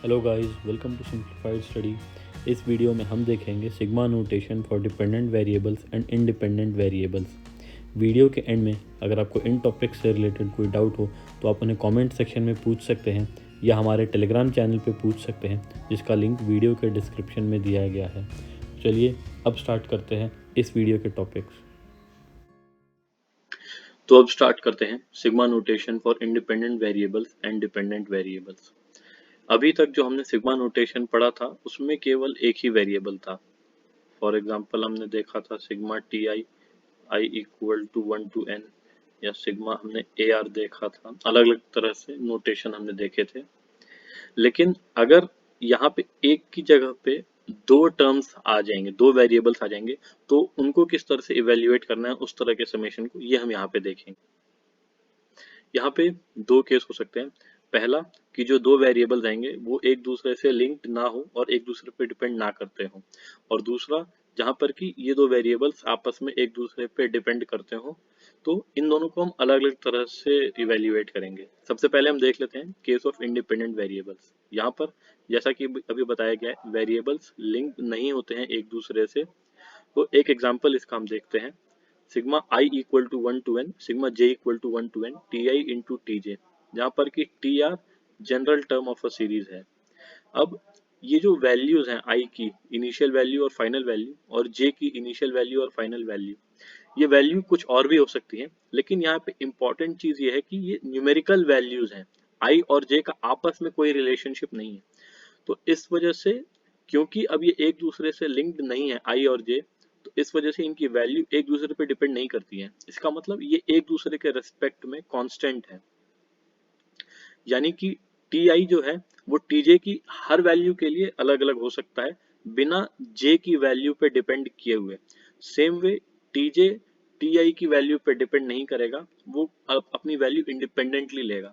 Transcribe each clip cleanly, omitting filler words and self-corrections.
Hello guys, welcome to simplified study. इस video में हम देखेंगे sigma notation for dependent variables and independent variables. Video के end में अगर आपको इन टॉपिक्स से रिलेटेड कोई डाउट हो तो आप उन्हें कमेंट सेक्शन में पूछ सकते हैं या हमारे टेलीग्राम चैनल पे पूछ सकते हैं, जिसका लिंक वीडियो के डिस्क्रिप्शन में दिया गया है। चलिए अब स्टार्ट करते हैं इस वीडियो के टॉपिक्स। तो अब स्टार्ट करते हैं sigma notation for independent variables and dependent variables. अभी तक जो हमने सिग्मा नोटेशन पढ़ा था उसमें केवल एक ही वेरिएबल था। फॉर एग्जांपल हमने देखा था sigma T I I equal to 1 to n, या सिग्मा हमने ए आर देखा था। अलग अलग तरह से नोटेशन हमने देखे थे। लेकिन अगर यहाँ पे एक की जगह पे दो टर्म्स आ जाएंगे, दो वेरिएबल्स आ जाएंगे, तो उनको किस तरह से इवेल्युएट करना है उस तरह के समेशन को, ये हम यहाँ पे देखेंगे। यहाँ पे दो केस हो सकते हैं। पहला कि जो दो वेरिएबल्स आएंगे वो एक दूसरे से लिंक्ड ना हो और एक दूसरे पे डिपेंड ना करते हो, और दूसरा जहाँ पर कि ये दो वेरिएबल्स आपस में एक दूसरे पे डिपेंड करते हो, तो इन दोनों को हम अलग अलग तरह से इवेल्युएट करेंगे। सबसे पहले हम देख लेते हैं केस ऑफ इंडिपेंडेंट वेरिएबल्स। यहाँ पर जैसा कि अभी बताया गया है, वेरिएबल्स लिंक नहीं होते हैं एक दूसरे से। तो एक एग्जाम्पल इसका हम देखते हैं। Sigma I equal to 1 to n, sigma J equal to 1 to n t i into t j, जहाँ पर कि t r general term of a series है। अब ये जो वैल्यूज हैं आई की इनिशियल वैल्यू और फाइनल वैल्यू, और जे की इनिशियल वैल्यू और फाइनल वैल्यू, ये वैल्यू कुछ और भी हो सकती है, लेकिन यहाँ पे इंपॉर्टेंट चीज ये है कि ये न्यूमेरिकल वैल्यूज हैं। आई और जे का आपस में कोई रिलेशनशिप नहीं है। तो इस वजह से, क्योंकि अब ये एक दूसरे से लिंक्ड नहीं है आई और जे, तो इस वजह से इनकी वैल्यू एक दूसरे पे डिपेंड नहीं करती है। इसका मतलब ये एक दूसरे के रेस्पेक्ट में कांस्टेंट है। यानी कि टी आई जो है वो टी जे की हर वैल्यू के लिए अलग अलग हो सकता है, बिना जे की वैल्यू पे डिपेंड किए हुए। Same way T J T I की वैल्यू पे डिपेंड नहीं करेगा, वो अपनी वैल्यू इंडिपेंडेंटली लेगा।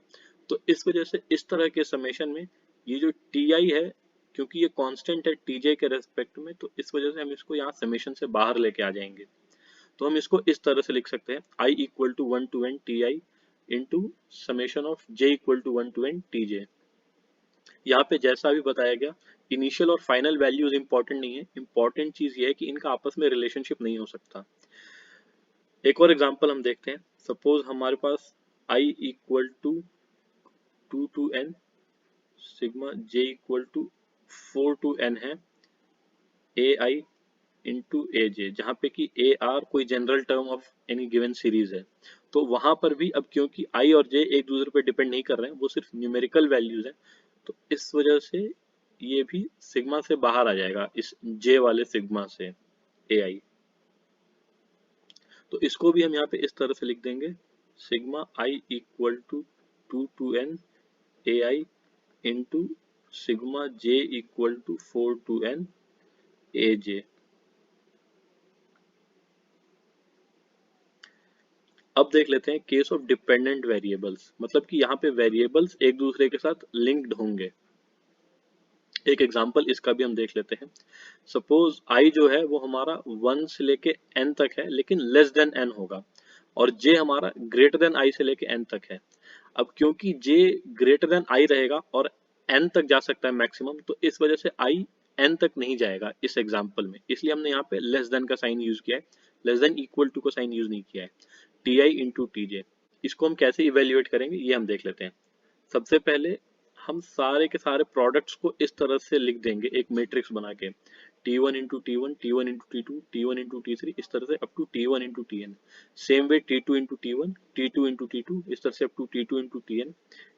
तो इस वजह से इस तरह के समेशन में ये जो टी आई है, क्योंकि ये कांस्टेंट है टी जे के रेस्पेक्ट में, तो इस वजह से हम इसको यहाँ समेशन से बाहर लेके आ जाएंगे। तो हम इसको इस तरह से लिख सकते हैं, i equal to 1 to n t i into summation of j equal to 1 to n t j. यहाँ पे जैसा भी बताया गया, इनिशियल और फाइनल वैल्यूज इंपॉर्टेंट नहीं है, इंपॉर्टेंट चीज ये है कि इनका आपस में रिलेशनशिप नहीं हो सकता। एक और एग्जांपल हम देखते हैं। सपोज हमारे पास i equal to 2 to n, sigma J equal to 4 to n है, ए आई इंटू ए जे, जहाँ पे कि ए आर कोई general term of any given series है। तो वहां पर भी अब क्योंकि आई और जे एक दूसरे पे डिपेंड नहीं कर रहे हैं, वो सिर्फ न्यूमेरिकल वैल्यूज हैं, तो इस वजह से ये भी सिग्मा से बाहर आ जाएगा, इस जे वाले सिग्मा से, ए आई। तो इसको भी हम यहाँ पे इस तरह से लिख देंगे, sigma I equal to 2 to n A I into sigma J equal to 4 to n A J. अब देख लेते हैं केस ऑफ डिपेंडेंट वेरिएबल्स, मतलब कि यहाँ पे वेरिएबल्स एक दूसरे के साथ लिंक्ड होंगे। एक एग्जांपल इसका भी हम देख लेते हैं। सपोज आई जो है वो हमारा 1 से लेके n तक है, लेकिन लेस देन n होगा, और j हमारा ग्रेटर देन i से लेके n तक है। अब क्योंकि j ग्रेटर देन i रहेगा और n तक जा सकता है मैक्सिमम, तो इस वजह से i n तक नहीं जाएगा इस एग्जांपल में, इसलिए हमने यहाँ पे लेस देन का साइन यूज किया है, लेस देन इक्वल टू का साइन यूज नहीं किया है। टी आई इंटू टी जे, इसको हम कैसे इवेल्युएट करेंगे ये हम देख लेते हैं। सबसे पहले हम सारे के सारे प्रोडक्ट्स को इस तरह से लिख देंगे एक मैट्रिक्स बना के, T1 into T one, T1 into T2, T1 into T3, इस तरह से up to T1 into Tn। Same way T2 into T1, T2 into T2, इस तरह से up to T2 into Tn।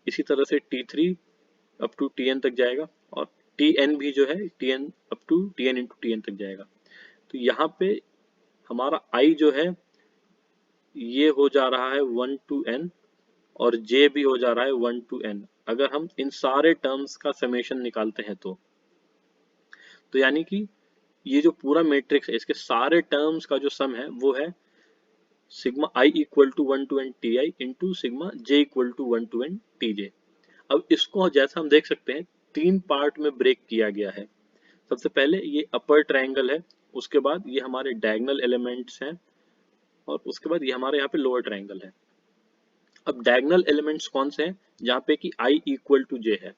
इसी तरह से T3 अप टू Tn तक जाएगा, और Tn भी जो है Tn up to Tn into Tn तक जाएगा। तो यहाँ पे हमारा I जो है ये हो जा रहा है 1 to n, और j भी हो जा रहा है 1 to n। अगर हम इन सारे टर्म्स का समेशन निकालते हैं तो यानी कि ये जो पूरा मैट्रिक्स है, इसके सारे टर्म्स का जो सम है वो है sigma I equal to 1 to n t i into sigma J equal to 1 to n t j. अब इसको जैसा हम देख सकते हैं तीन पार्ट में ब्रेक किया गया है। सबसे पहले ये अपर ट्रायंगल है, उसके बाद ये हमारे डायगोनल एलिमेंट्स हैं, और उसके बाद ये हमारे यहाँ पे लोअर ट्रायंगल है। अब डायगोनल एलिमेंट्स कौन से हैं, जहाँ पे कि i इक्वल टू जे है।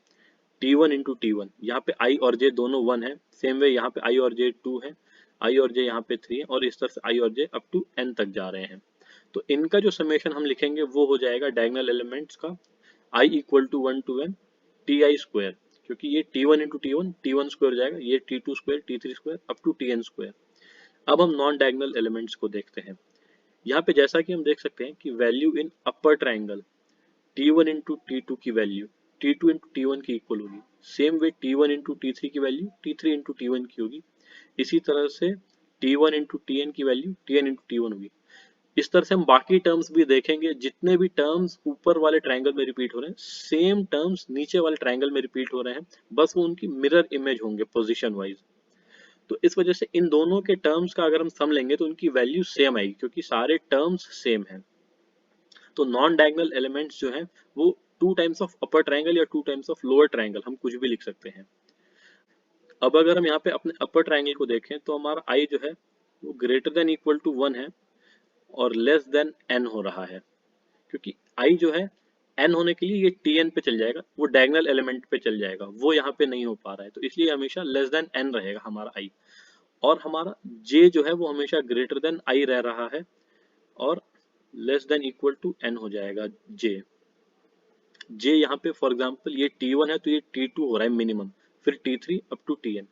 T1 इंटू T1, यहाँ पे I और J दोनों 1 है, सेम वे यहाँ पे I और J 2 है, I और J यहाँ पे 3 है, और इस तरह से I और J अप टू n तक जा रहे हैं। तो इनका जो समेशन हम लिखेंगे वो हो जाएगा डायगोनल एलिमेंट्स का I equal to 1 to n Ti square, क्योंकि ये T1 इंटू T1 स्क्वायर हो जाएगा, ये T2 square, T3 square up to Tn square. अब हम नॉन डायगोनल एलिमेंट्स को देखते हैं। यहाँ पे जैसा कि हम देख सकते हैं कि value in upper triangle T1 into T2 की वैल्यू T2 इंटू T1 की इक्वल होगी, same way T1 into T3 की वैल्यू T3 इंटू T1 की होगी, इसी तरह से T1 इंटू Tn की वैल्यू Tn इंटू T1 होगी। इस तरह से हम बाकी टर्म्स भी देखेंगे, जितने भी टर्म्स ऊपर वाले ट्रायंगल में रिपीट हो रहे हैं सेम टर्म्स नीचे वाले ट्रायंगल में रिपीट हो रहे हैं, बस वो उनकी मिरर इमेज होंगे पोजीशन वाइज। तो इस वजह से इन दोनों के टर्म्स का अगर हम सम लेंगे तो उनकी वैल्यू सेम आएगी, क्योंकि सारे टर्म्स सेम हैं। तो नॉन डायगोनल एलिमेंट्स जो हैं वो 2 टाइम्स ऑफ अपर ट्रायंगल या 2 टाइम्स ऑफ लोअर ट्रायंगल, हम कुछ भी लिख सकते हैं। अब अगर हम यहाँ पे अपने अपर ट्रायंगल को देखें तो हमारा आई जो है वो ग्रेटर देन इक्वल टू 1 है और लेस देन n हो रहा है, क्योंकि i जो है n होने के लिए ये tn पे चल जाएगा, वो डायगोनल एलिमेंट पे चल जाएगा, वो यहाँ पे नहीं हो पा रहा है, तो इसलिए हमेशा लेस देन n रहेगा हमारा i। और हमारा j जो है वो हमेशा ग्रेटर देन i रह रहा है और less than equal to n हो जाएगा j। j यहाँ पे फॉर एग्जांपल ये t1 है तो ये t2 हो रहा है मिनिमम, फिर t3 up to tn।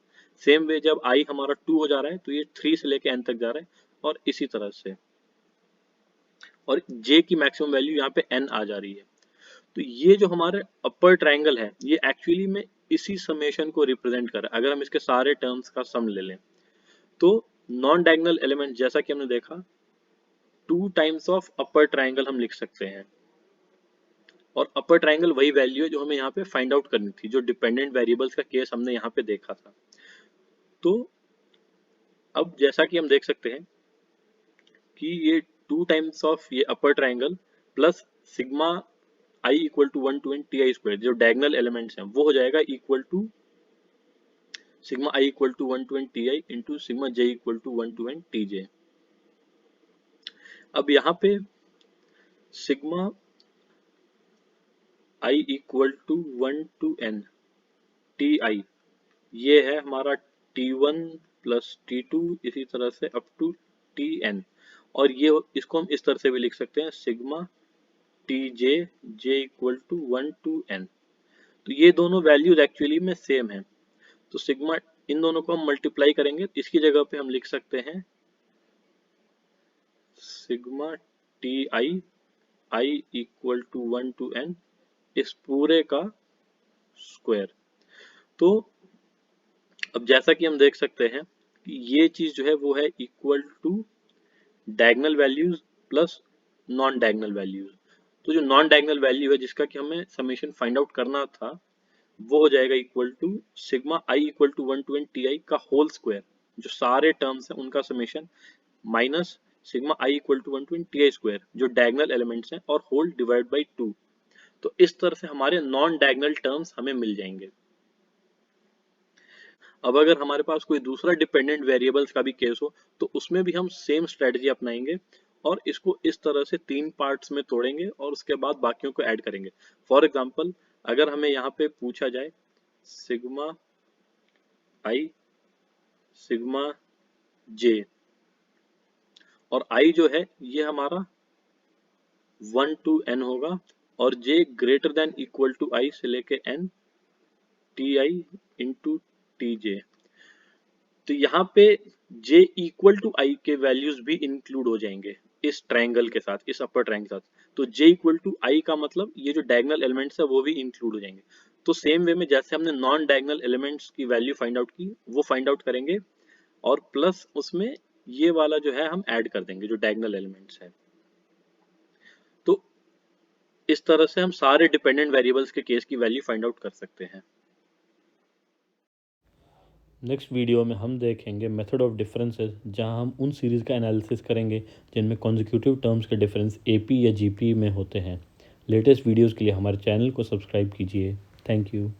Same way जब i हमारा 2 हो जा रहा है तो ये 3 से लेके n तक जा रहा है, और इसी तरह से, और j की मैक्सिमम वैल्यू यहाँ पे n आ जा रही है। तो ये जो हमारे अपर ट्रायंगल है ये एक्चुअली में इसी समेशन को रिप्रेजेंट कर रहा है। अगर हम इसके सारे टर्म्स का सम ले लें तो नॉन डायगोनल एलिमेंट जैसा कि हमने देखा 2 टाइम्स ऑफ अपर ट्रायंगल हम लिख सकते हैं, और अपर ट्रायंगल वही वैल्यू है जो हमें यहाँ पे फाइंड आउट करनी थी, जो डिपेंडेंट वेरिएबल्स का केस हमने यहाँ पे देखा था। तो अब जैसा कि हम देख सकते हैं कि ये 2 टाइम्स ऑफ ये upper triangle plus sigma i equal to 1 to n ti square, जो डायगोनल एलिमेंट्स हैं वो हो जाएगा equal to sigma i equal to 1 to n ti into sigma j equal to 1 to n tj। अब यहाँ पे sigma i equal to 1 to n ti, ये है हमारा t1 प्लस t2 इसी तरह से अप टू tn, और ये इसको हम इस तरह से भी लिख सकते हैं sigma tj j equal to 1 to n। तो ये दोनों वैल्यूज एक्चुअली में सेम है, तो सिग्मा इन दोनों को हम मल्टीप्लाई करेंगे, इसकी जगह पे हम लिख सकते हैं sigma T I equal to 1 to n इस पूरे का स्क्वायर। तो अब जैसा कि हम देख सकते हैं कि ये चीज जो है वो है equal to diagonal values plus non diagonal values. तो जो नॉन डायगोनल वैल्यू है जिसका कि हमें समेशन फाइंड आउट करना था वो हो जाएगा equal to sigma I equal to 1 to n ti का होल स्क्वायर, जो सारे टर्म्स हैं उनका summation, minus sigma I equal to 1 to n ti square जो डायगोनल एलिमेंट्स हैं, और होल डिवाइड बाई 2। तो इस तरह से हमारे नॉन डायगोनल टर्म्स हमें मिल जाएंगे। अब अगर हमारे पास कोई दूसरा डिपेंडेंट वेरिएबल्स का भी केस हो तो उसमें भी हम सेम स्ट्रेटजी अपनाएंगे और इसको इस तरह से 3 पार्ट्स में तोड़ेंगे और उसके बाद बाकियों को ऐड करेंगे। फॉर एग्जांपल अगर हमें यहाँ पे पूछा जाए सिग्मा आई सिग्मा जे, और आई जो है ये हमारा 1 to n होगा और j greater than equal to i से लेके n t i into t j. तो यहाँ पे j इक्वल टू आई के वैल्यूज भी इंक्लूड हो जाएंगे इस ट्रायंगल के साथ, इस अपर ट्रायंगल के साथ। तो j इक्वल टू आई का मतलब ये जो डायगोनल एलिमेंट्स है वो भी इंक्लूड हो जाएंगे। तो सेम वे में जैसे हमने नॉन डायगोनल एलिमेंट्स की वैल्यू फाइंड आउट की वो फाइंड आउट करेंगे, और प्लस उसमें ये वाला जो है हम ऐड कर देंगे जो डायगोनल एलिमेंट्स है। तो इस तरह से हम सारे डिपेंडेंट वेरिएबल्स के केस की वैल्यू फाइंड आउट कर सकते हैं। नेक्स्ट वीडियो में हम देखेंगे मेथड ऑफ डिफरेंसेस, जहां हम उन सीरीज़ का एनालिसिस करेंगे जिनमें कॉन्जिक्यूटिव टर्म्स के डिफरेंस एपी या जीपी में होते हैं। लेटेस्ट वीडियोस के लिए हमारे चैनल को सब्सक्राइब कीजिए। Thank you.